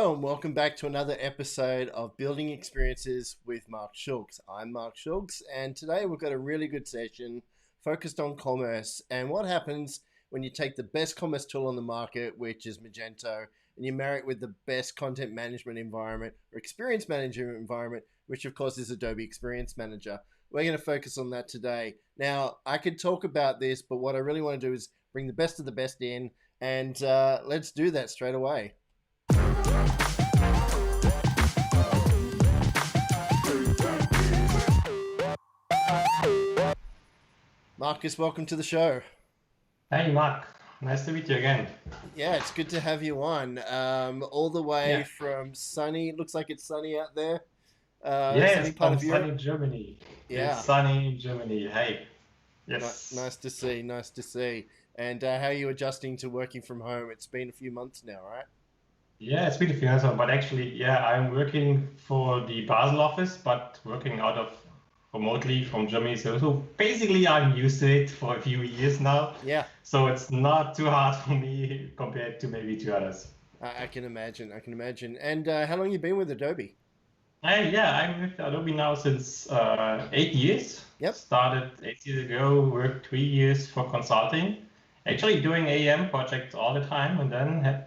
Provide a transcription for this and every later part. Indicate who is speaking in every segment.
Speaker 1: Hello, and welcome back to another episode of Building Experiences with Mark Schultz. I'm Mark Schultz, and today we've got a really good session focused on commerce and what happens when you take the best commerce tool on the market, which is Magento, and you marry it with the best content management environment or experience management environment, which of course is Adobe Experience Manager. We're going to focus on that today. Now, I could talk about this, but what I really want to do is bring the best of the best in, and let's do that straight away. Markus, welcome to the show.
Speaker 2: Hey Mark, nice to meet you again.
Speaker 1: Yeah, it's good to have you on. All the way
Speaker 2: Yeah,
Speaker 1: from sunny, looks like it's sunny out there, sunny
Speaker 2: yes,
Speaker 1: part
Speaker 2: from
Speaker 1: of Europe.
Speaker 2: sunny Germany. It's
Speaker 1: Yeah,
Speaker 2: sunny in Germany. Hey, yes.
Speaker 1: nice to see, nice to see. And how are you adjusting to working from home? It's been a few months now, right?
Speaker 2: Yeah, it's been a few years, but actually, yeah, I'm working for the Basel office, but working out of remotely from Germany. So basically, I'm used to it for a few years now.
Speaker 1: Yeah,
Speaker 2: So it's not too hard for me compared to maybe to others.
Speaker 1: I can imagine. I can imagine. And how long you been with Adobe?
Speaker 2: Yeah, I'm with Adobe now since 8 years.
Speaker 1: Yep,
Speaker 2: Started 8 years ago, worked 3 years for consulting, actually doing AEM projects all the time, and then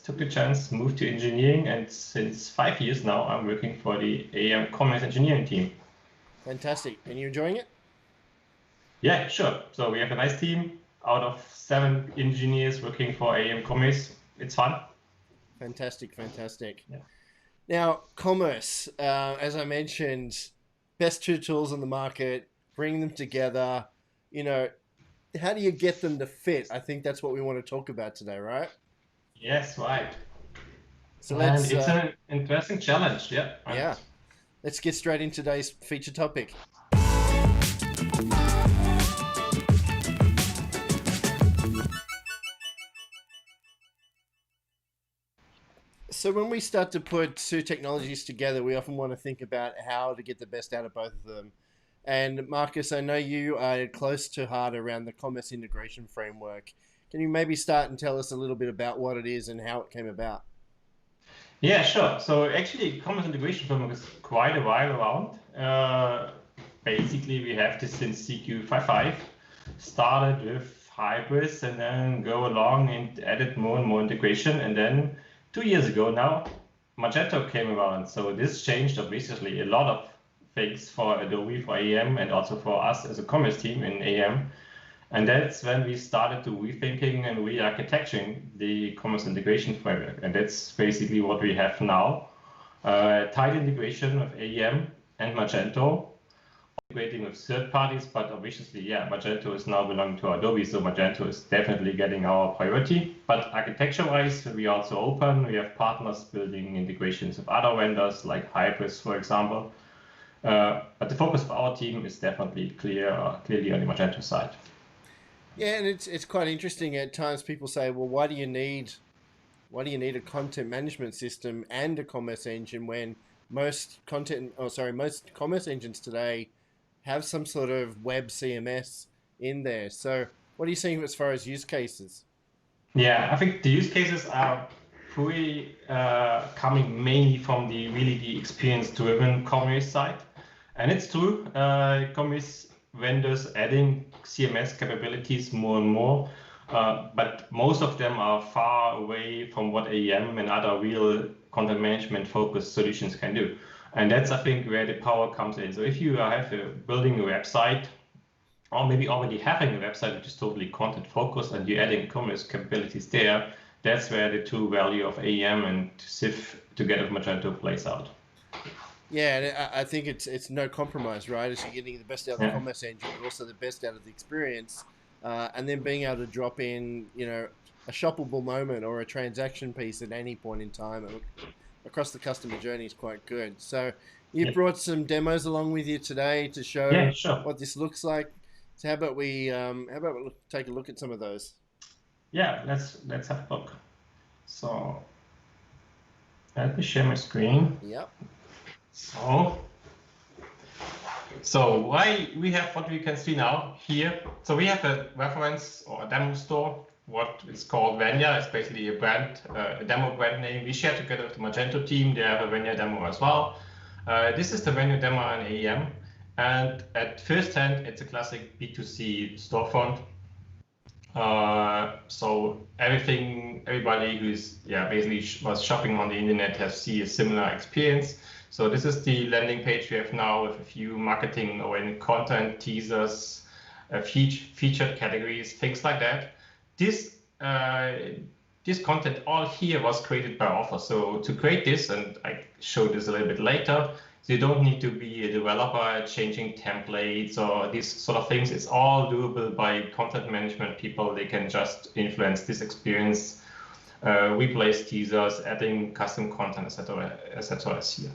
Speaker 2: took the chance, moved to engineering, and since 5 years now, I'm working for the AEM Commerce Engineering team.
Speaker 1: fantastic. And you enjoying it?
Speaker 2: Yeah, sure. So we have a nice team out of 7 engineers working for AEM Commerce. It's fun.
Speaker 1: Fantastic, fantastic.
Speaker 2: Yeah.
Speaker 1: Now, commerce, as I mentioned, best two tools on the market, bring them together. You know, how do you get them to fit? I think that's what we want to talk about today, right?
Speaker 2: Yes, right.
Speaker 1: So
Speaker 2: And
Speaker 1: let's,
Speaker 2: it's an interesting challenge. Yeah. And
Speaker 1: yeah, let's get straight into today's feature topic. So when we start to put two technologies together, we often want to think about how to get the best out of both of them. And Markus, I know you are close to heart around the commerce integration framework. Can you maybe start and tell us a little bit about what it is and how it came about?
Speaker 2: Yeah, sure. So actually, Commerce Integration Framework is quite a while around. Basically, we have this since CQ55. Started with Hybris and then go along and added more and more integration. And then 2 years ago now, Magento came around. So this changed obviously a lot of things for Adobe, for AEM, and also for us as a commerce team in AEM. And that's when we started to rethinking and re-architecting the commerce integration framework. And that's basically what we have now. Tight integration of AEM and Magento, integrating with third parties, but obviously, yeah, Magento is now belonging to Adobe, so Magento is definitely getting our priority. But architecture-wise, we are also open. We have partners building integrations with other vendors like Hybris, for example. But the focus of our team is definitely clearly on the Magento side.
Speaker 1: Yeah, and it's quite interesting. At times, people say, "Well, why do you need a content management system and a commerce engine when most commerce engines today have some sort of web CMS in there?" So, what are you seeing as far as use cases?
Speaker 2: Yeah, I think the use cases are pretty coming mainly from the experience-driven commerce side, and it's true. Commerce vendors adding CMS capabilities more and more, but most of them are far away from what AEM and other real content management focused solutions can do. And that's, I think, where the power comes in. So if you have building a website, or maybe already having a website which is totally content focused and you're adding commerce capabilities there, that's where the true value of AEM and SIF together with Magento plays out.
Speaker 1: Yeah, and I think it's no compromise, right? It's you're getting the best out of the
Speaker 2: Yeah.
Speaker 1: commerce engine, but also the best out of the experience, and then being able to drop in, a shoppable moment or a transaction piece at any point in time across the customer journey is quite good. So you
Speaker 2: Yeah,
Speaker 1: brought some demos along with you today to
Speaker 2: yeah,
Speaker 1: show
Speaker 2: sure.
Speaker 1: what this looks like. So how about we take a look at some of those?
Speaker 2: Yeah, let's have a look. So let me share my screen.
Speaker 1: Yep.
Speaker 2: So so why we have what we can see now here. So we have a reference or a demo store. What is called Vanya. It's basically a brand, a demo brand name. We share together with the Magento team. They have a Vanya demo as well. This is the Vanya demo on AEM. And at first hand, it's a classic B2C storefront. So everybody who's basically was shopping on the internet has seen a similar experience. So this is the landing page we have now with a few marketing oriented content, teasers, featured categories, things like that. This content all here was created by authors. So to create this, and I showed this a little bit later, so you don't need to be a developer changing templates or these sort of things. It's all doable by content management people. They can just influence this experience, replace teasers, adding custom content, etc., as here.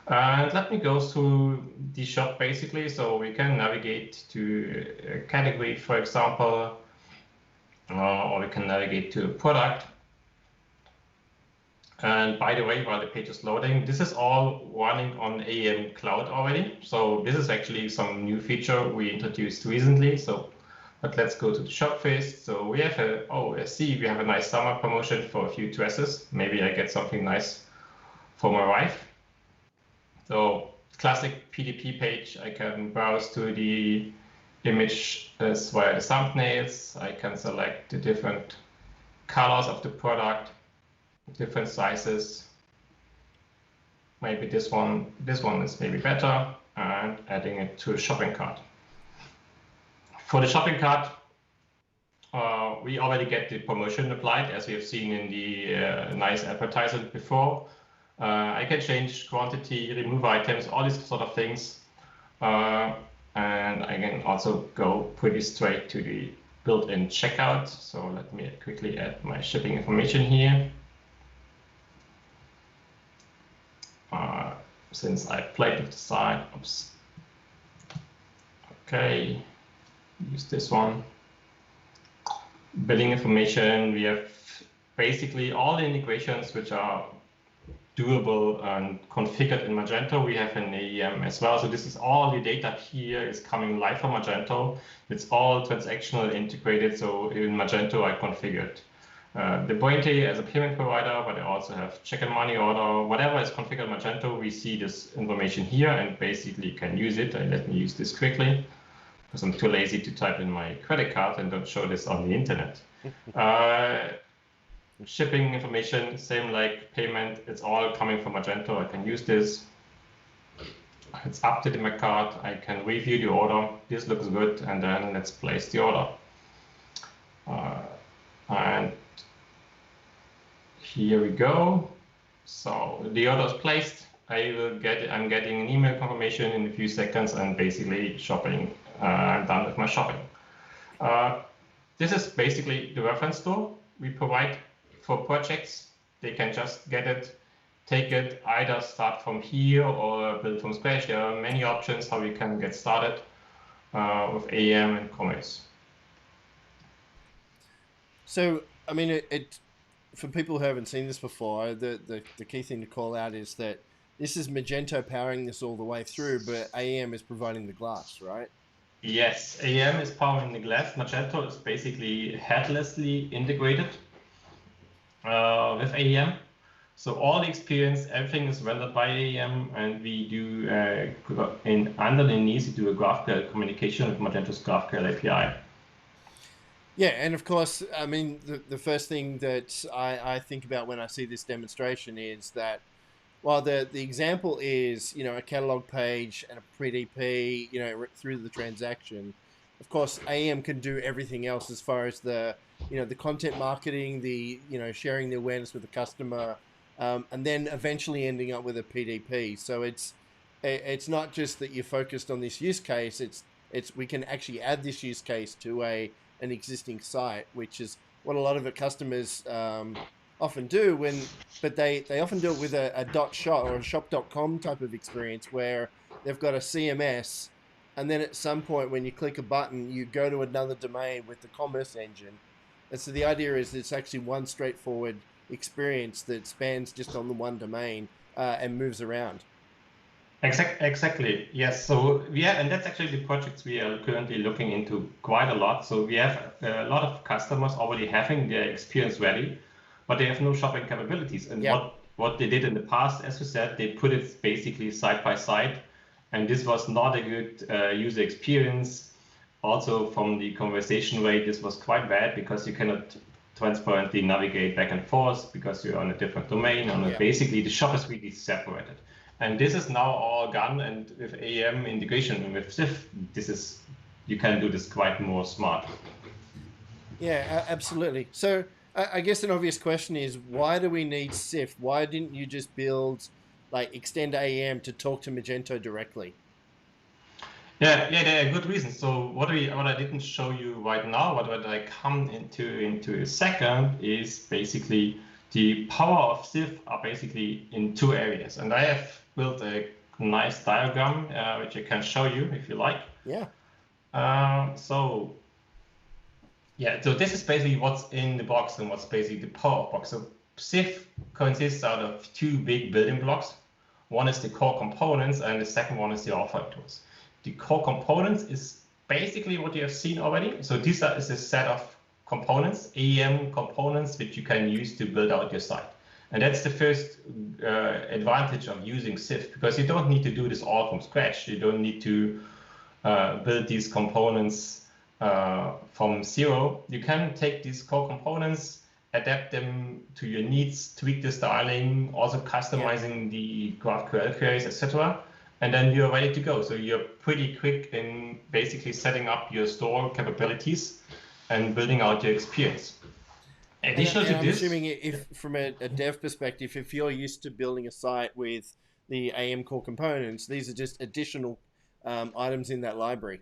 Speaker 2: And let me go through the shop basically. So we can navigate to a category, for example, or we can navigate to a product. And by the way, while the page is loading, this is all running on AEM Cloud already. So this is actually some new feature we introduced recently. But let's go to the shop first. So we have I see we have a nice summer promotion for a few dresses. Maybe I get something nice for my wife. So classic PDP page. I can browse to the image via the thumbnails. I can select the different colors of the product, different sizes. Maybe this one is maybe better, and adding it to a shopping cart. For the shopping cart, we already get the promotion applied, as we have seen in the nice advertisement before. I can change quantity, remove items, all these sort of things. And I can also go pretty straight to the built-in checkout. So let me quickly add my shipping information here. Since I played with the site, oops. Okay, use this one. Billing information, we have basically all the integrations which are doable and configured in Magento. We have an AEM as well. So this is all the data here is coming live from Magento. It's all transactional integrated. So in Magento, I configured the Bointe as a payment provider, but I also have check and money order. Whatever is configured in Magento, we see this information here and basically can use it. And let me use this quickly because I'm too lazy to type in my credit card and don't show this on the internet. Shipping information, same like payment, it's all coming from Magento. I can use this. It's updated in my cart. I can review the order. This looks good, and then let's place the order. And here we go. So the order is placed. I'm getting an email confirmation in a few seconds, and basically shopping. I'm done with my shopping. This is basically the reference store we provide for projects. They can just get it, take it, either start from here or build from scratch. There are many options how we can get started with AEM and commerce.
Speaker 1: So, I mean, it for people who haven't seen this before, the key thing to call out is that this is Magento powering this all the way through, but AEM is providing the glass, right?
Speaker 2: Yes, AEM is powering the glass. Magento is basically headlessly integrated with AEM. So all the experience, everything is rendered by AEM, and we do underneath we do a GraphQL communication with Magento's GraphQL API.
Speaker 1: Yeah, and of course, I mean, the first thing that I think about when I see this demonstration is that while the example is, you know, a catalog page and a PDP, you know, through the transaction, of course, AEM can do everything else as far as the, you know, the content marketing, the, you know, sharing the awareness with the customer, and then eventually ending up with a PDP. So it's not just that you're focused on this use case. It's we can actually add this use case to an existing site, which is what a lot of customers often do but they often do it with a .shop or a shop.com type of experience where they've got a CMS, and then at some point when you click a button, you go to another domain with the commerce engine. And so the idea is it's actually one straightforward experience that spans just on the one domain and moves around.
Speaker 2: Exactly. Yes. So and that's actually the projects we are currently looking into quite a lot. So we have a lot of customers already having their experience ready, but they have no shopping capabilities. And what they did in the past, as you said, they put it basically side by side, and this was not a good user experience. also from the conversation rate, this was quite bad because you cannot transparently navigate back and forth because you're on a different domain. Basically, the shop is really separated. And this is now all gone. And with AEM integration and with SIF, you can do this quite more smart.
Speaker 1: Yeah, absolutely. So I guess an obvious question is, why do we need SIF? Why didn't you just build, like, extend AEM to talk to Magento directly?
Speaker 2: Yeah, there are good reasons. So what I didn't show you right now, what I come into a second, is basically the power of SIF are basically in two areas. And I have built a nice diagram, which I can show you if you like.
Speaker 1: Yeah.
Speaker 2: So this is basically what's in the box and what's basically the power of box. So SIF consists out of two big building blocks. One is the core components, and the second one is the authoring tools. The core components is basically what you have seen already. So this is a set of components, AEM components, which you can use to build out your site. And that's the first advantage of using SIF, because you don't need to do this all from scratch. You don't need to build these components from zero. You can take these core components, adapt them to your needs, tweak the styling, also customizing the GraphQL queries, etc. And then you're ready to go. So you're pretty quick in basically setting up your store capabilities and building out your experience. Additional to
Speaker 1: I'm
Speaker 2: this,
Speaker 1: assuming if from a dev perspective, if you're used to building a site with the AEM core components, these are just additional items in that library.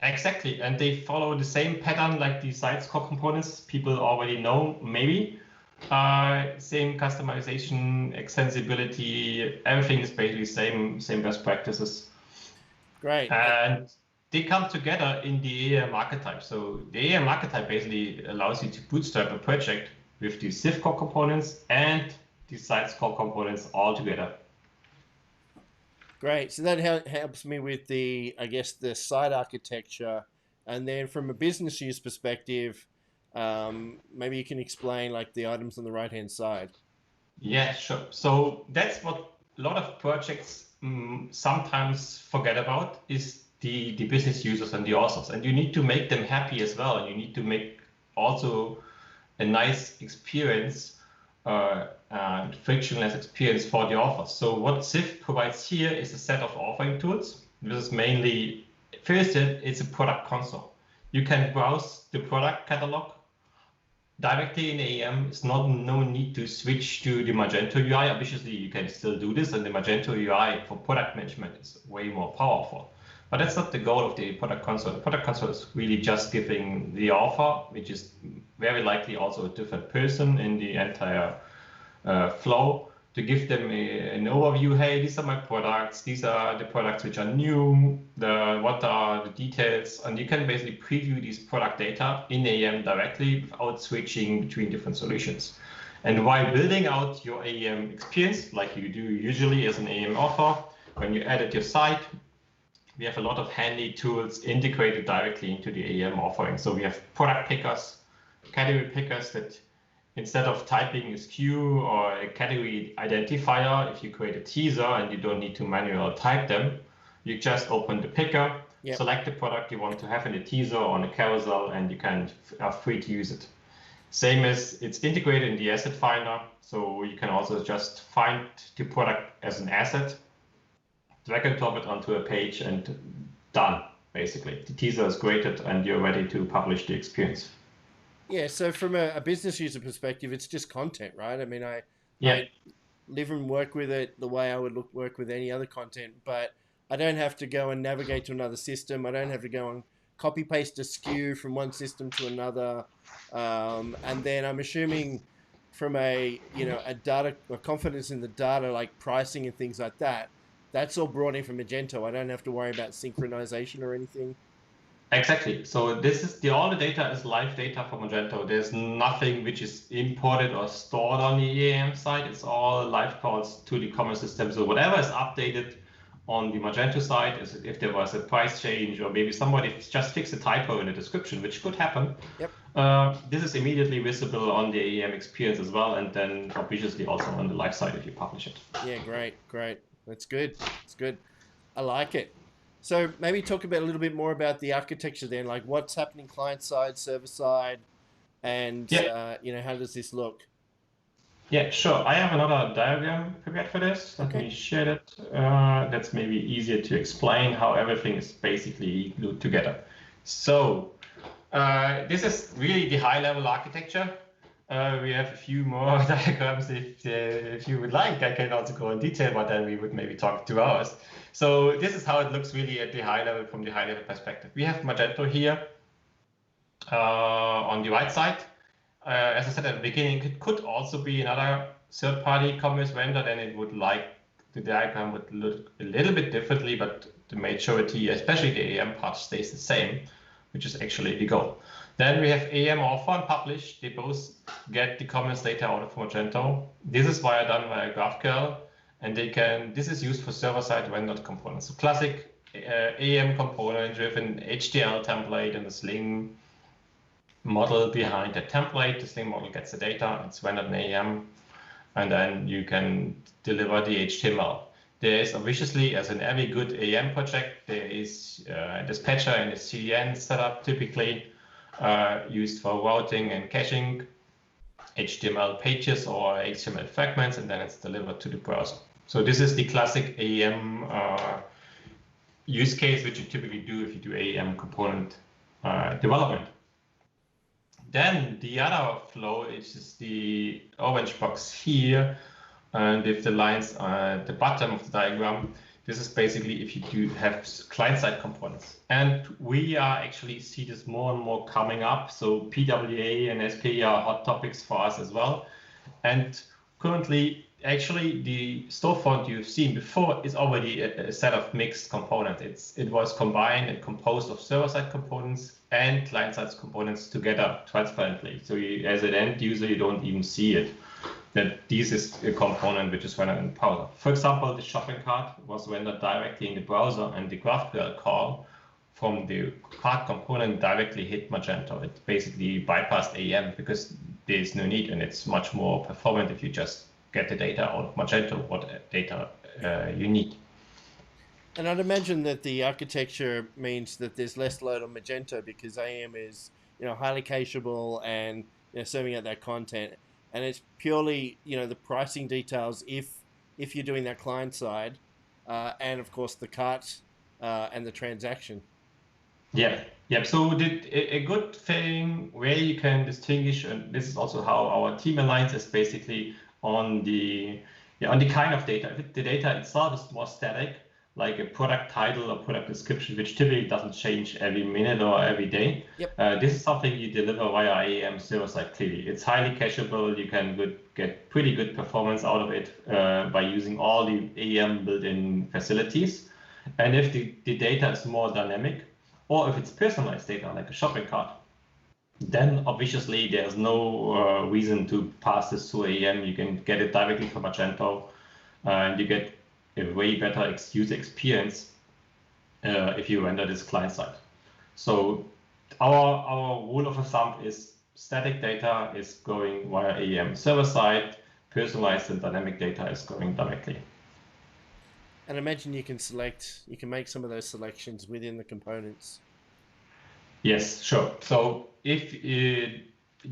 Speaker 2: Exactly, and they follow the same pattern like the site's core components. People already know, maybe. Same customization, extensibility, everything is basically same best practices.
Speaker 1: Great.
Speaker 2: And they come together in the AEM archetype. So the AEM archetype basically allows you to bootstrap a project with the SIF core components and the site's core components all together.
Speaker 1: Great. So that helps me with I guess, the site architecture. And then from a business use perspective, maybe you can explain like the items on the right-hand side.
Speaker 2: Yeah, sure. So that's what a lot of projects sometimes forget about, is the business users and the authors. And you need to make them happy as well. And you need to make also a nice experience, frictionless experience for the authors. So what SIF provides here is a set of authoring tools. This is mainly, first, it's a product console. You can browse the product catalog directly in AEM. It's no need to switch to the Magento UI. Obviously, you can still do this, and the Magento UI for product management is way more powerful. But that's not the goal of the product console. The product console is really just giving the author, which is very likely also a different person in the entire flow, to give them an overview. Hey, these are my products. These are the products which are new. What are the details? And you can basically preview these product data in AEM directly without switching between different solutions. And while building out your AEM experience, like you do usually as an AEM author, when you edit your site, we have a lot of handy tools integrated directly into the AEM offering. So we have product pickers, category pickers that instead of typing a SKU or a category identifier, if you create a teaser and you don't need to manually type them, you just open the picker, select the product you want to have in the teaser or on a carousel, and you are free to use it. Same as it's integrated in the asset finder, so you can also just find the product as an asset, drag and drop it onto a page, and done, basically. The teaser is created and you're ready to publish the experience.
Speaker 1: Yeah, so from a business user perspective, it's just content, right? I mean, I live and work with it the way I would work with any other content, but I don't have to go and navigate to another system. I don't have to go and copy paste a SKU from one system to another. And then I'm assuming from a confidence in the data, like pricing and things like that, that's all brought in from Magento. I don't have to worry about synchronization or anything.
Speaker 2: Exactly. So this is all the data is live data from Magento. There's nothing which is imported or stored on the AEM side. It's all live calls to the commerce system. So whatever is updated on the Magento side, is if there was a price change or maybe somebody just fixed a typo in the description, which could happen. This is immediately visible on the AEM experience as well, and then obviously also on the live side if you publish it.
Speaker 1: Yeah, great. That's good. It's good. I like it. So maybe talk about a little bit more about the architecture then, like what's happening client side, server side, and
Speaker 2: Yeah,
Speaker 1: how does this look?
Speaker 2: yeah, sure. I have another diagram prepared for this. Let
Speaker 1: Okay.
Speaker 2: me share it. That's maybe easier to explain how everything is basically glued together. So this is really the high-level architecture. We have a few more diagrams if you would like. I can also go in detail, but then we would maybe talk 2 hours. So this is how it looks really at the high level from the high level perspective. We have Magento here on the right side. As I said at the beginning, it could also be another third-party commerce vendor. Then it would the diagram would look a little bit differently, but the majority, especially the AEM part, stays the same, which is actually the goal. Then we have AEM offer and publish. They both get the commerce data out of Magento. This is done via GraphQL, and this is used for server-side rendered components. So classic AEM component-driven HTML template and the Sling model behind the template. The Sling model gets the data, it's rendered in AEM, and then you can deliver the HTML. There is obviously, as in every good AEM project, there is a dispatcher and a CDN setup typically used for routing and caching HTML pages or HTML fragments, and then it's delivered to the browser. So this is the classic AEM use case, which you typically do if you do AEM component development. Then the other flow is the orange box here, and if the lines at the bottom of the diagram, this is basically if you do have client-side components. And we are actually see this more and more coming up. So PWA and SPA are hot topics for us as well. And currently, actually, the storefront you've seen before is already a set of mixed components. It was combined and composed of server-side components and client-side components together transparently. So as an end user, you don't even see it, that this is a component which is rendered in the browser. For example, the shopping cart was rendered directly in the browser, and the GraphQL call from the cart component directly hit Magento. It basically bypassed AEM because there's no need, and it's much more performant if you just get the data out of Magento, what data you need.
Speaker 1: And I'd imagine that the architecture means that there's less load on Magento because AEM is, highly cacheable and serving out that content, and it's purely, the pricing details if you're doing that client side, and of course the cart and the transaction.
Speaker 2: Yeah. So a good thing where you can distinguish, and this is also how our team aligns, is basically on the kind of data. If the data itself is more static, like a product title or product description, which typically doesn't change every minute or every day.
Speaker 1: Yep.
Speaker 2: This is something you deliver via AEM server side clearly. It's highly cacheable. You can get pretty good performance out of it by using all the AEM built-in facilities. And if the data is more dynamic, or if it's personalized data like a shopping cart, then obviously there's no reason to pass this to AEM. You can get it directly from Magento, and you get a way better user experience if you render this client side. So our rule of thumb is static data is going via AEM server side, personalized and dynamic data is going directly.
Speaker 1: And imagine you can make some of those selections within the components.
Speaker 2: Yes, sure. So if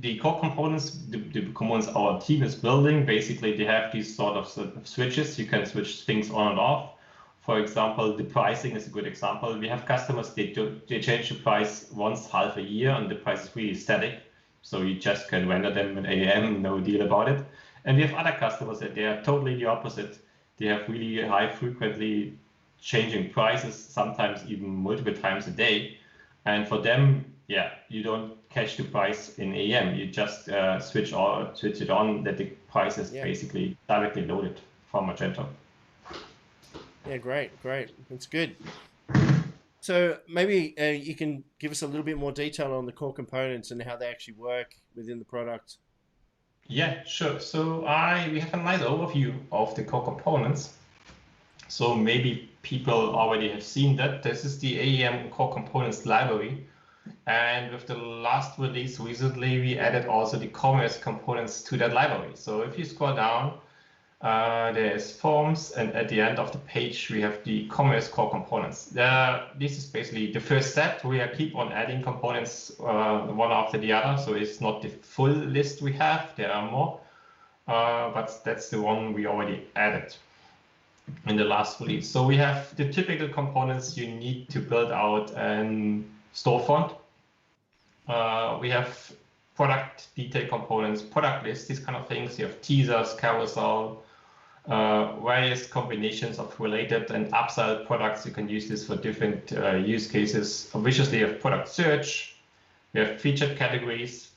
Speaker 2: the core components, the components our team is building, basically they have these sort of switches. You can switch things on and off. For example, the pricing is a good example. We have customers, they change the price once half a year, and the price is really static. So you just can render them in AEM, no deal about it. And we have other customers that they are totally the opposite. They have really high frequently changing prices, sometimes even multiple times a day. And for them, you don't cache the price in AEM. You just switch it on that the price is basically directly loaded from Magento.
Speaker 1: Yeah, great. That's good. So maybe you can give us a little bit more detail on the core components and how they actually work within the product.
Speaker 2: Yeah, sure. So we have a nice overview of the core components. So maybe people already have seen that. This is the AEM core components library. And with the last release recently, we added also the commerce components to that library. So if you scroll down, There's forms, and at the end of the page we have the commerce core components. This is basically the first step. We keep on adding components one after the other, so it's not the full list we have. There are more, but that's the one we already added in the last release. So we have the typical components you need to build out an storefront. We have product detail components, product lists, these kind of things. You have teasers, carousel, various combinations of related and upsell products. You can use this for different use cases. Obviously, you have product search. We have featured categories,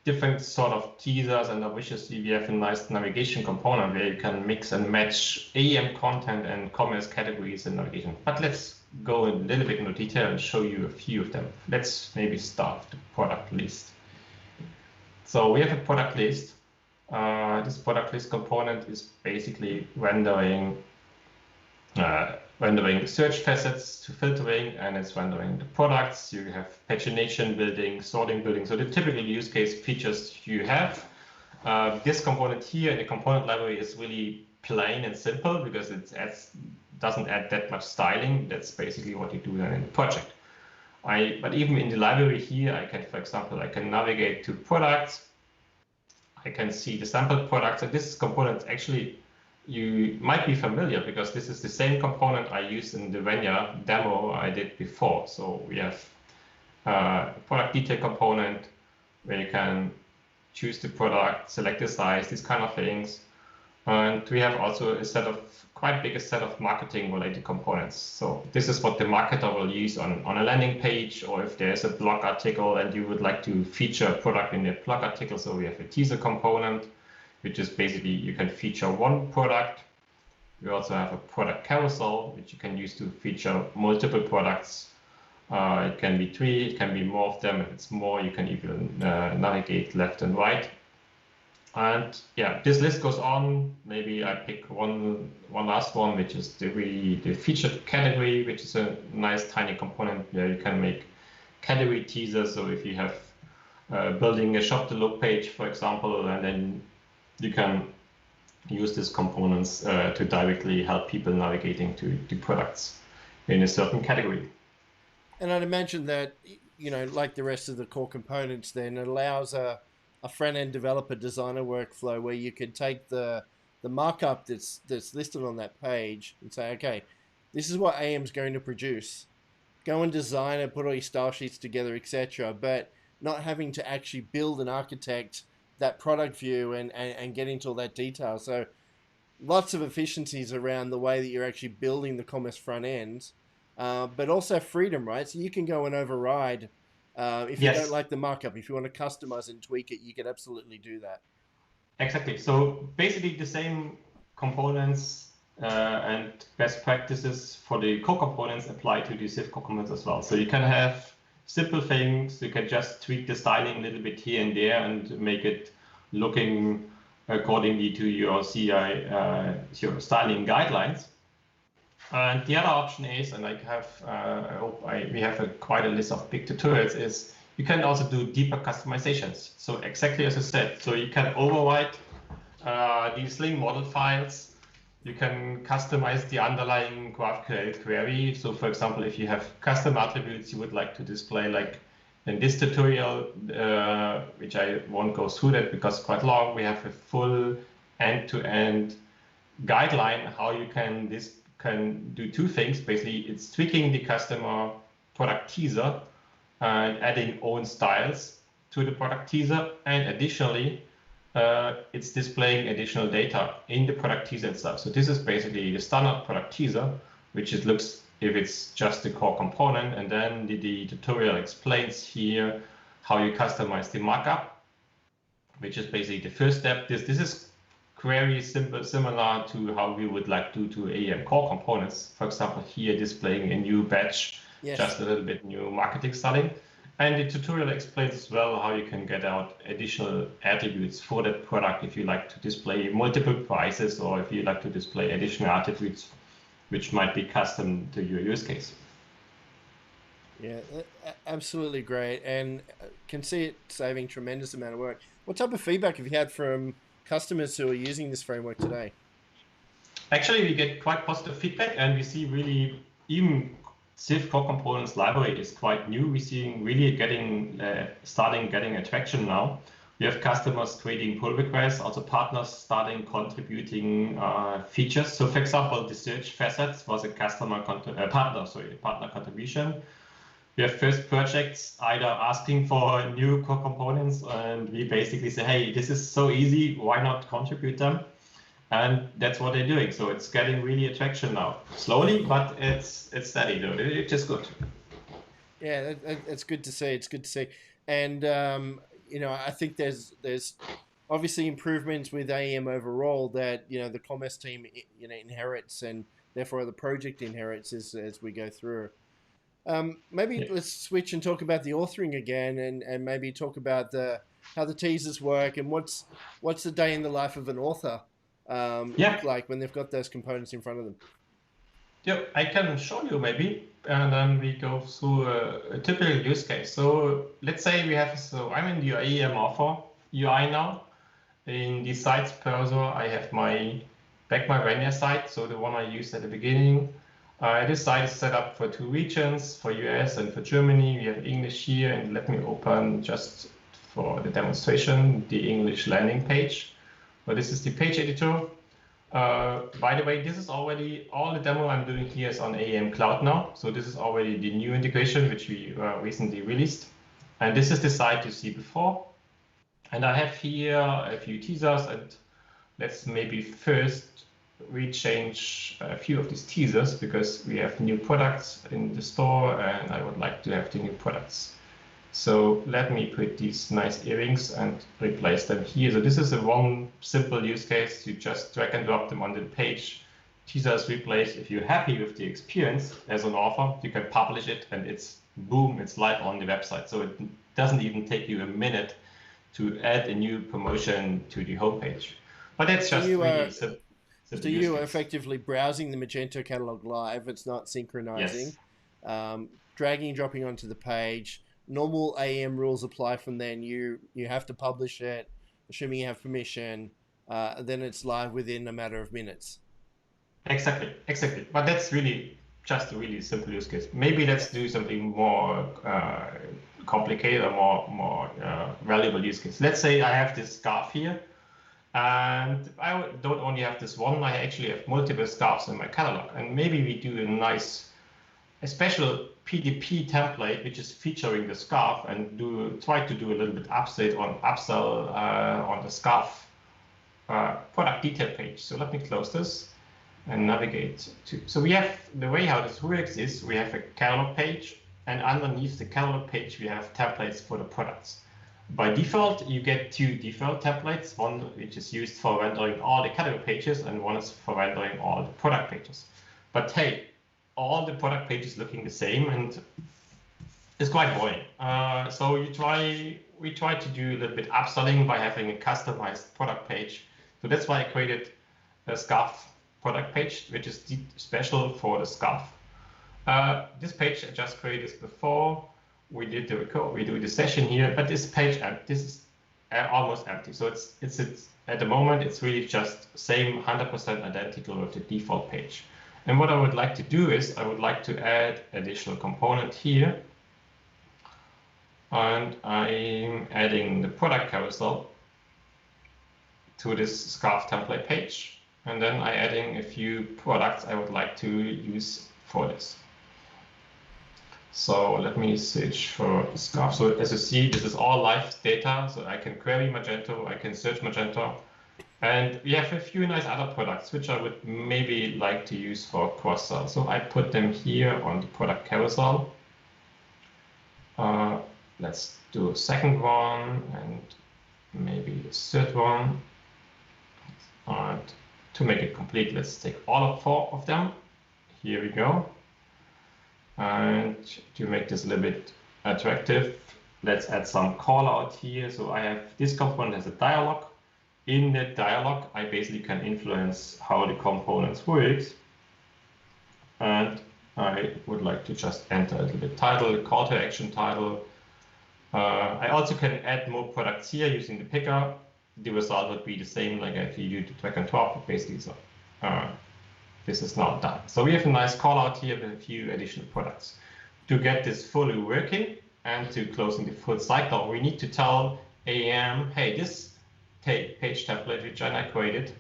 Speaker 2: different sort of teasers, and obviously we have a nice navigation component where you can mix and match AEM content and commerce categories in navigation. But let's go in a little bit into detail and show you a few of them. Let's maybe start with the product list. So we have a product list. This product list component is basically rendering search facets to filtering, and it's rendering the products. You have pagination building, sorting building. So the typical use case features you have. This component here in the component library is really plain and simple because it doesn't add that much styling. That's basically what you do then in the project. But even in the library here, I can, for example, I can navigate to products. I can see the sample products, and this component actually you might be familiar because this is the same component I used in the Venya demo I did before. So we have a product detail component where you can choose the product, select the size, these kind of things. And we have also quite big set of marketing related components. So this is what the marketer will use on a landing page, or if there's a blog article and you would like to feature a product in the blog article. So we have a teaser component, which is basically you can feature one product. We also have a product carousel, which you can use to feature multiple products. It can be 3, it can be more of them. If it's more, you can even navigate left and right. And yeah, this list goes on. Maybe I pick one last one, which is the featured category, which is a nice tiny component where you can make category teasers. So if you have building a shop to look page, for example, and then you can use these components to directly help people navigating to the products in a certain category.
Speaker 1: And I'd imagine that, like the rest of the core components, then it allows a front-end developer designer workflow where you could take the markup that's listed on that page and say, okay, this is what AEM's going to produce. Go and design it, put all your style sheets together, etc. But not having to actually build and architect that product view and get into all that detail. So lots of efficiencies around the way that you're actually building the commerce front end, but also freedom, right? So you can go and override if you don't like the markup. If you want to customize and tweak it, you can absolutely do that.
Speaker 2: Exactly. So basically the same components and best practices for the core components apply to the Civ core components as well. So you can have simple things. You can just tweak the styling a little bit here and there and make it looking accordingly to your CI, your styling guidelines. And the other option is, and I hope we have quite a list of big tutorials, is you can also do deeper customizations. So exactly as I said, so you can override these link model files. You can customize the underlying GraphQL query. So for example, if you have custom attributes you would like to display, like in this tutorial, which I won't go through that because it's quite long, we have a full end-to-end guideline how you can do two things. Basically, it's tweaking the customer product teaser and adding own styles to the product teaser, and additionally, it's displaying additional data in the product teaser itself. So this is basically the standard product teaser, which it looks if it's just the core component, and then the tutorial explains here how you customize the markup, which is basically the first step. This is very simple, similar to how we would like to do AEM core components. For example, here displaying a new badge, just a little bit new marketing styling. And the tutorial explains as well how you can get out additional attributes for that product if you like to display multiple prices, or if you like to display additional attributes which might be custom to your use case.
Speaker 1: Yeah, absolutely great, and can see it saving tremendous amount of work. What type of feedback have you had from customers who are using this framework today?
Speaker 2: Actually, we get quite positive feedback, and we see really even Civ core components library is quite new. We're seeing really starting getting attraction now. We have customers creating pull requests, also partners starting contributing features. So, for example, the search facets was a partner contribution. We have first projects either asking for new core components, and we basically say, hey, this is so easy, why not contribute them? And that's what they're doing. So it's getting really attraction now, slowly, but it's steady though. It's just good.
Speaker 1: Yeah, that's good to see. It's good to see. And I think there's obviously improvements with AEM overall that the commerce team inherits, and therefore the project inherits as we go through. Maybe let's switch and talk about the authoring again, and maybe talk about how the teasers work and what's the day in the life of an author look like when they've got those components in front of them.
Speaker 2: Yeah, I can show you maybe, and then we go through a typical use case. So let's say I'm in the AEM author UI now. In the sites browser, I have my Venue site, so the one I used at the beginning. This site is set up for 2 regions, for US and for Germany. We have English here, and let me open just for the demonstration, the English landing page. But this is the page editor. By the way, this is already, all the demo I'm doing here is on AEM Cloud now. So this is already the new integration, which we recently released. And this is the site you see before. And I have here a few teasers, and let's maybe first rechange a few of these teasers because we have new products in the store and I would like to have the new products. So let me put these nice earrings and replace them here. So this is one simple use case. You just drag and drop them on the page. Teasers replace. If you're happy with the experience as an author, you can publish it and it's boom, it's live on the website. So it doesn't even take you a minute to add a new promotion to the homepage. But that's just really simple.
Speaker 1: So you are effectively browsing the Magento catalog live. It's not synchronizing.
Speaker 2: Yes.
Speaker 1: Dragging and dropping onto the page. Normal AEM rules apply from then. You have to publish it, assuming you have permission. Then it's live within a matter of minutes.
Speaker 2: Exactly. But that's really just a really simple use case. Maybe let's do something more complicated or more valuable use case. Let's say I have this scarf here, and I don't only have this one. I actually have multiple scarves in my catalog, and maybe we do a special PDP template which is featuring the scarf and try to do a little bit upsell on the scarf product detail page. So let me close this and navigate to. So we have the way how this works is we have a catalog page, and underneath the catalog page we have templates for the products. By default, you get 2 default templates, one which is used for rendering all the category pages and one is for rendering all the product pages. But hey, all the product pages looking the same and it's quite boring. So we try to do a little bit upselling by having a customized product page. So that's why I created a scarf product page, which is special for the scarf. This page I just created before. We did the record, we do the session here, but this page, this is almost empty. So it's at the moment, it's really just same 100% identical with the default page. And what I would like to do is I would like to add additional component here. And I'm adding the product carousel to this scarf template page. And then I'm adding a few products I would like to use for this. So let me search for scarf. So as you see, this is all live data. So I can query Magento, I can search Magento. And we have a few nice other products, which I would maybe like to use for cross-sell. So I put them here on the product carousel. Let's do a second one and maybe the third one. And to make it complete, let's take all 4 of them. Here we go. And to make this a little bit attractive, let's add some call out here. So I have this component as a dialog. In that dialog, I basically can influence how the components work. And I would like to just enter a little bit title, call to action title. I also can add more products here using the picker. the result would be the same like if you do the drag and drop, basically. So this is not done. So we have a nice call out here with a few additional products. To get this fully working and to closing the full cycle, we need to tell AEM, hey, this page template which I created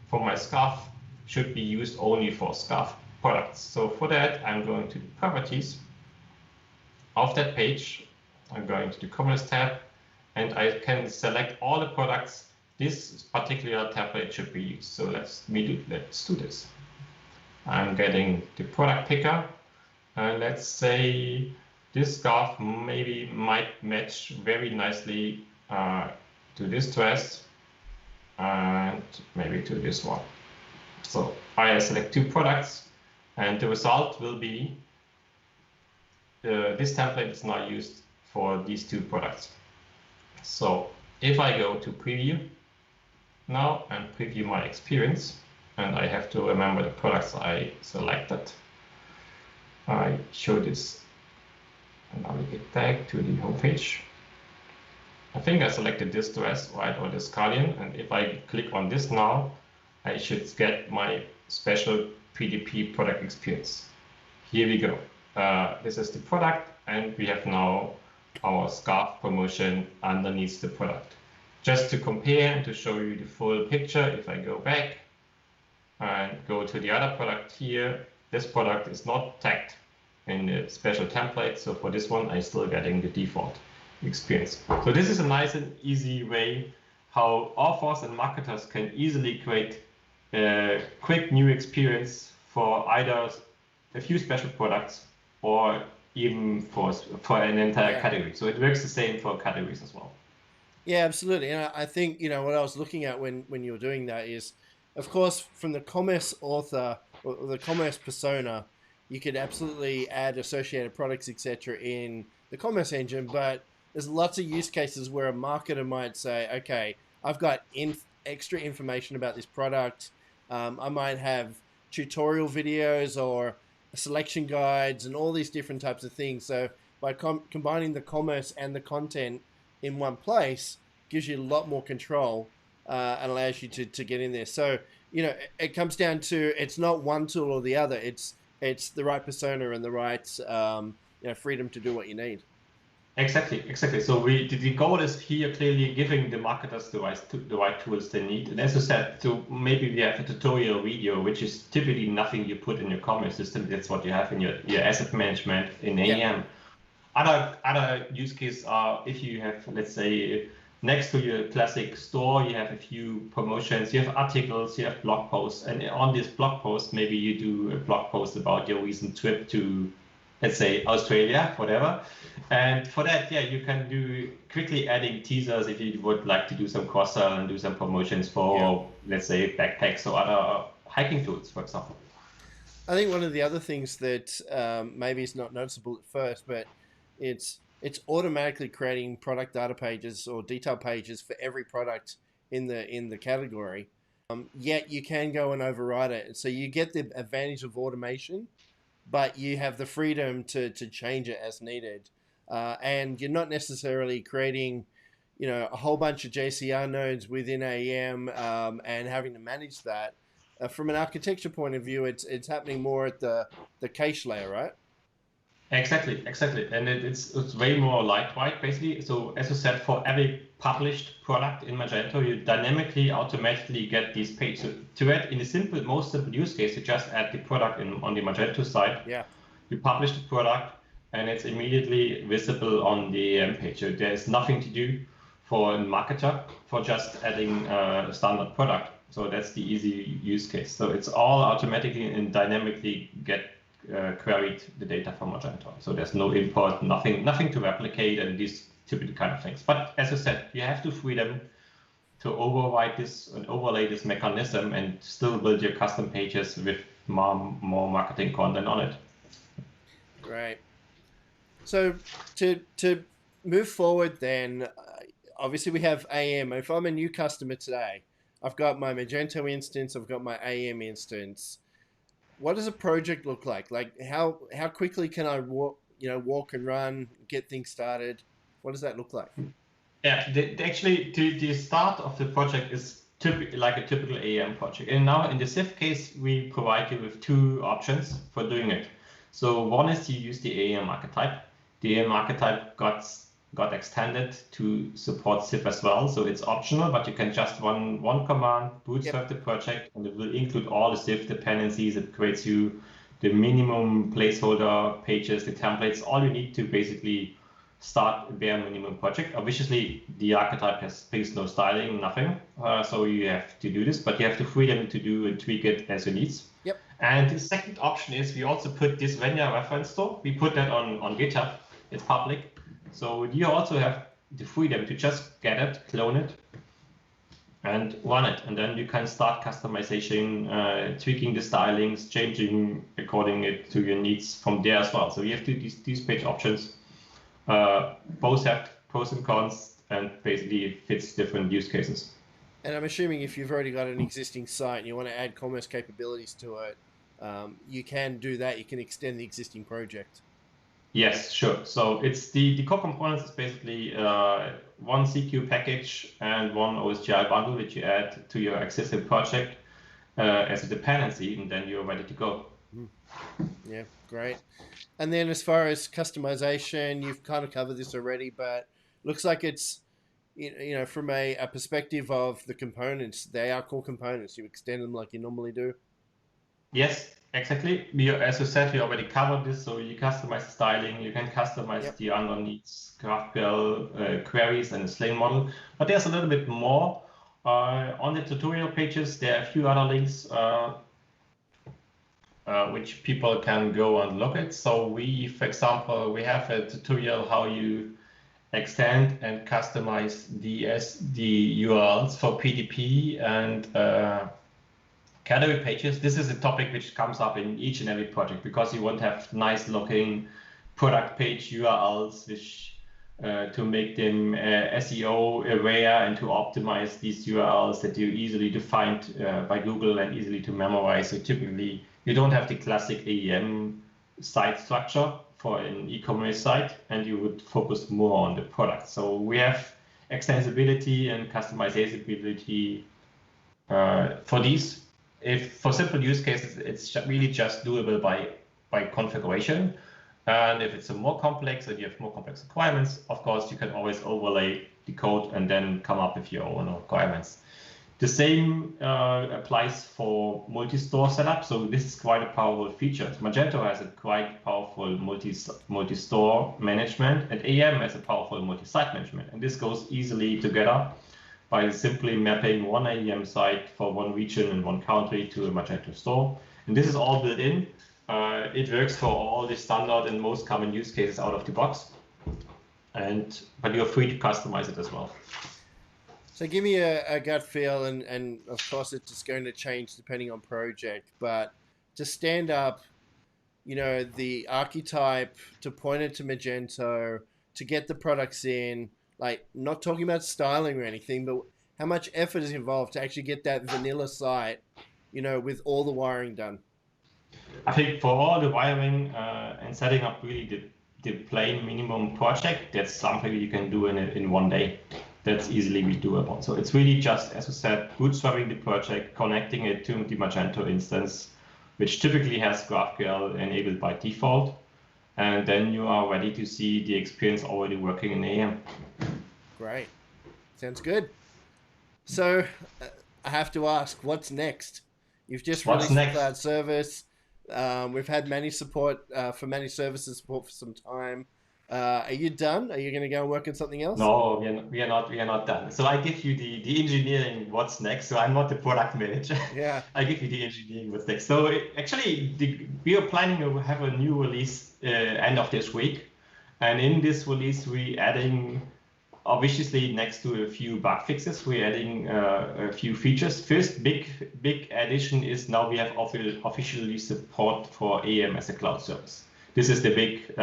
Speaker 2: for my scarf should be used only for scarf products. So for that, I'm going to the properties of that page. I'm going to the commerce tab, and I can select all the products this particular template should be used. So let's do this. I'm getting the product picker, and let's say this scarf maybe might match very nicely to this dress and maybe to this one. So I select 2 products, and the result will be this template is now used for these 2 products. So if I go to preview now and preview my experience, and I have to remember the products I selected, I show this and now we get back to the home page. I think I selected this dress, right, or this cardigan, and if I click on this now, I should get my special PDP product experience. Here we go. This is the product, and we have now our scarf promotion underneath the product. Just to compare and to show you the full picture, if I go back and go to the other product here, this product is not tagged in the special template. So for this one, I'm still getting the default experience. So this is a nice and easy way how authors and marketers can easily create a quick new experience for either a few special products or even for an entire category. So it works the same for categories as well.
Speaker 1: Yeah, absolutely. And I think, what I was looking at when you were doing that is, of course, from the commerce author or the commerce persona, you could absolutely add associated products, etc. in the commerce engine, but there's lots of use cases where a marketer might say, okay, I've got extra information about this product. I might have tutorial videos or selection guides and all these different types of things. So by combining the commerce and the content in one place gives you a lot more control and allows you to get in there. So, it comes down to, it's not one tool or the other. It's the right persona and the right freedom to do what you need.
Speaker 2: Exactly. So the goal is here clearly giving the marketers the right tools they need. And as you said, so maybe we have a tutorial video, which is typically nothing you put in your commerce system. That's what you have in your asset management in AEM. Other use cases are if you have, let's say, next to your classic store, you have a few promotions, you have articles, you have blog posts, and on this blog post, maybe you do a blog post about your recent trip to, let's say, Australia, whatever. And for that, you can do quickly adding teasers if you would like to do some cross-sell and do some promotions for, let's say, backpacks or other hiking tools, for example.
Speaker 1: I think one of the other things that maybe is not noticeable at first, but it's automatically creating product data pages or detail pages for every product in the category. Yet you can go and override it. So you get the advantage of automation, but you have the freedom to change it as needed. And you're not necessarily creating, a whole bunch of JCR nodes within AEM and having to manage that. From an architecture point of view, it's happening more at the cache layer, right?
Speaker 2: Exactly, and it's way more lightweight, basically. So as you said, for every published product in Magento, you dynamically, automatically get these pages. So to add in the most simple use case, you just add the product on the Magento side.
Speaker 1: Yeah.
Speaker 2: You publish the product, and it's immediately visible on the AEM page. So there's nothing to do for a marketer for just adding a standard product. So that's the easy use case. So it's all automatically and dynamically queried the data from Magento. So there's no import, nothing to replicate, and these typical kind of things. But as I said, you have the freedom to override this and overlay this mechanism and still build your custom pages with more marketing content on it.
Speaker 1: Great. So to move forward then, obviously we have AEM. If I'm a new customer today, I've got my Magento instance, I've got my AEM instance. What does a project look like? Like how quickly can I walk and run, get things started? What does that look like?
Speaker 2: Yeah, actually, the start of the project is like a typical AEM project. And now in the SIF case, we provide you with two options for doing it. So one is to use the AEM archetype. The AEM archetype got extended to support SIF as well. So it's optional, but you can just run one command, bootstrap the project, and it will include all the SIF dependencies. It creates you the minimum placeholder pages, the templates, all you need to basically start a bare minimum project. Obviously, the archetype has no styling, nothing. So you have to do this, but you have the freedom to do and tweak it as you need.
Speaker 1: Yep.
Speaker 2: And the second option is we also put this Venya reference store. We put that on GitHub. It's public. So you also have the freedom to just get it, clone it, and run it. And then you can start customization, tweaking the stylings, changing according to your needs from there as well. So you have these page options. Both have pros and cons, and basically it fits different use cases.
Speaker 1: And I'm assuming if you've already got an existing site and you want to add commerce capabilities to it, you can do that. You can extend the existing project.
Speaker 2: Yes, sure. So it's the core components is basically one CQ package and one OSGI bundle, which you add to your existing project as a dependency, and then you're ready to go.
Speaker 1: Yeah, great. And then as far as customization, you've kind of covered this already, but looks like it's, you know, from a perspective of the components, they are core components. You extend them like you normally do.
Speaker 2: Yes, exactly. As you said, we already covered this. So you customize the styling, you can customize the underneath GraphQL queries and the Sling model. But there's a little bit more. On the tutorial pages, there are a few other links which people can go and look at. So we, for example, we have a tutorial how you extend and customize the URLs for PDP and category pages. This is a topic which comes up in each and every project because you want to have nice looking product page URLs which to make them SEO aware and to optimize these URLs that you easily to find by Google and easily to memorize. So typically you don't have the classic AEM site structure for an e-commerce site, and you would focus more on the product. So we have extensibility and customizability for these. If for simple use cases, it's really just doable by configuration. And if it's a more complex and you have more complex requirements, of course, you can always overlay the code and then come up with your own requirements. The same applies for multi-store setup. So this is quite a powerful feature. Magento has a quite powerful multi-store management, and AEM has a powerful multi-site management. And this goes easily together by simply mapping one AEM site for one region and one country to a Magento store. And this is all built in. It works for all the standard and most common use cases out of the box. But you're free to customize it as well.
Speaker 1: So give me a gut feel, and of course it's just going to change depending on project, but to stand up, you know, the archetype, to point it to Magento, to get the products in, like not talking about styling or anything, but how much effort is involved to actually get that vanilla site, you know, with all the wiring done?
Speaker 2: I think for all the wiring and setting up really the plain minimum project, that's something you can do in one day. That's easily doable. So it's really just, as I said, bootstrapping the project, connecting it to the Magento instance, which typically has GraphQL enabled by default. And then you are ready to see the experience already working in AEM.
Speaker 1: Great. Sounds good. So I have to ask, what's next? You've just released the cloud service. We've had managed support for managed services support for some time. Are you done? Are you going to go and work on something else?
Speaker 2: No, we are not done. So I give you the engineering what's next. So I'm not the product manager.
Speaker 1: Yeah.
Speaker 2: I give you the engineering what's next. So we are planning to have a new release end of this week. And in this release, we're adding, obviously next to a few bug fixes, we're adding a few features. First big addition is now we have officially support for AEM as a cloud service. This is the big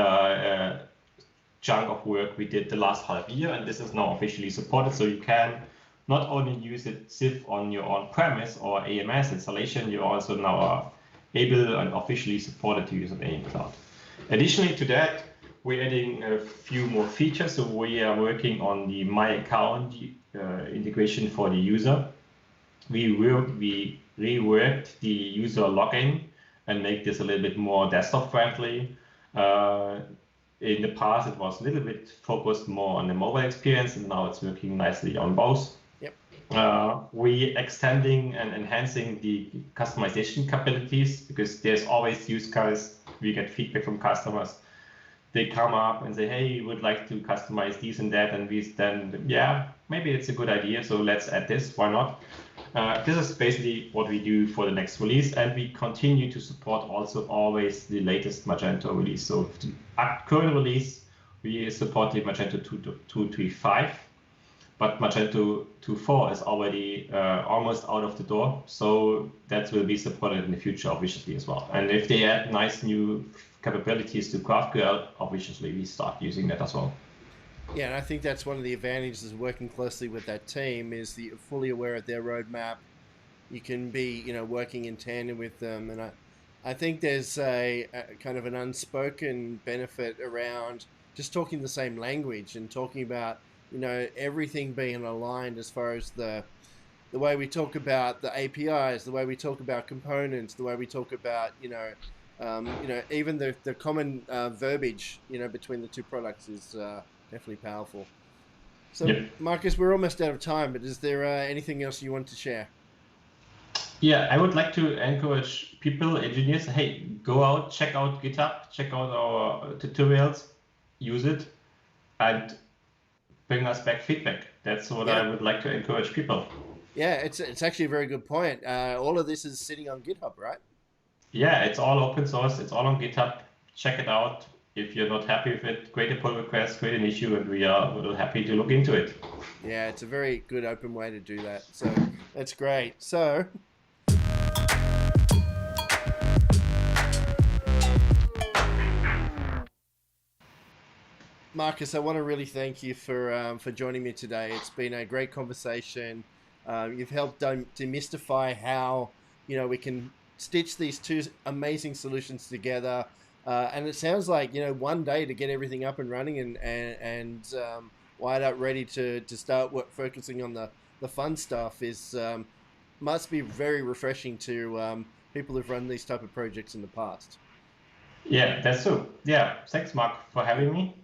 Speaker 2: chunk of work we did the last half year, and this is now officially supported. So you can not only use it SIF on your on-premise or AMS installation, you also now are able and officially supported to use an AEM Cloud. Additionally to that, we're adding a few more features. So we are working on the My Account integration for the user. We reworked the user login and make this a little bit more desktop friendly. In the past, it was a little bit focused more on the mobile experience, and now it's working nicely on both.
Speaker 1: Yep.
Speaker 2: We extending and enhancing the customization capabilities, because there's always use cases. We get feedback from customers. They come up and say, hey, we would like to customize these and that, and we then, yeah, maybe it's a good idea, so let's add this, why not? This is basically what we do for the next release, and we continue to support also always the latest Magento release. So the current release, we support the Magento 2.3.5, but Magento 2.4 is already almost out of the door, so that will be supported in the future, obviously, as well. And if they add nice new capabilities to GraphQL, obviously we start using that as well.
Speaker 1: Yeah, and I think that's one of the advantages of working closely with that team, is that you're fully aware of their roadmap. You can be, working in tandem with them, and I think there's a kind of an unspoken benefit around just talking the same language and talking about, everything being aligned as far as the way we talk about the APIs, the way we talk about components, the way we talk about, even the common verbiage, between the two products is definitely powerful. So, yep. Markus, we're almost out of time, but is there anything else you want to share?
Speaker 2: Yeah, I would like to encourage people, engineers, hey, go out, check out GitHub, check out our tutorials, use it, and bring us back feedback. That's what I would like to encourage people.
Speaker 1: Yeah, it's actually a very good point. All of this is sitting on GitHub, right?
Speaker 2: Yeah, it's all open source. It's all on GitHub. Check it out. If you're not happy with it, create a pull request, create an issue, and we are happy to look into it.
Speaker 1: Yeah, it's a very good open way to do that. So that's great. So Markus, I want to really thank you for joining me today. It's been a great conversation. You've helped demystify how we can stitch these two amazing solutions together. And it sounds like, one day to get everything up and running and wired up, ready to start focusing on the fun stuff is must be very refreshing to people who've run these type of projects in the past.
Speaker 2: Yeah, that's true. Yeah, thanks, Mark, for having me.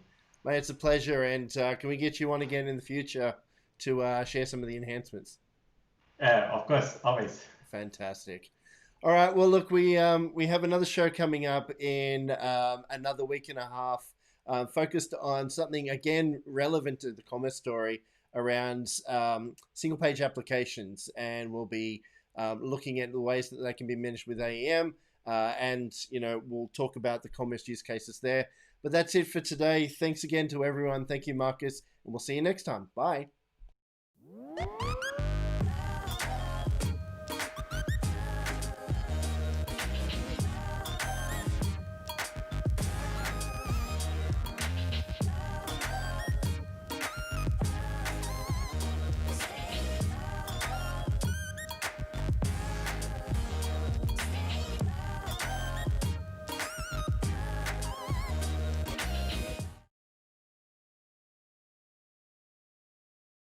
Speaker 1: Mate, it's a pleasure. And can we get you on again in the future to share some of the enhancements?
Speaker 2: Of course, always.
Speaker 1: Fantastic. All right. Well, look, we have another show coming up in another week and a half, focused on something again relevant to the commerce story around single page applications, and we'll be looking at the ways that they can be managed with AEM, and we'll talk about the commerce use cases there. But that's it for today. Thanks again to everyone. Thank you, Markus, and we'll see you next time. Bye.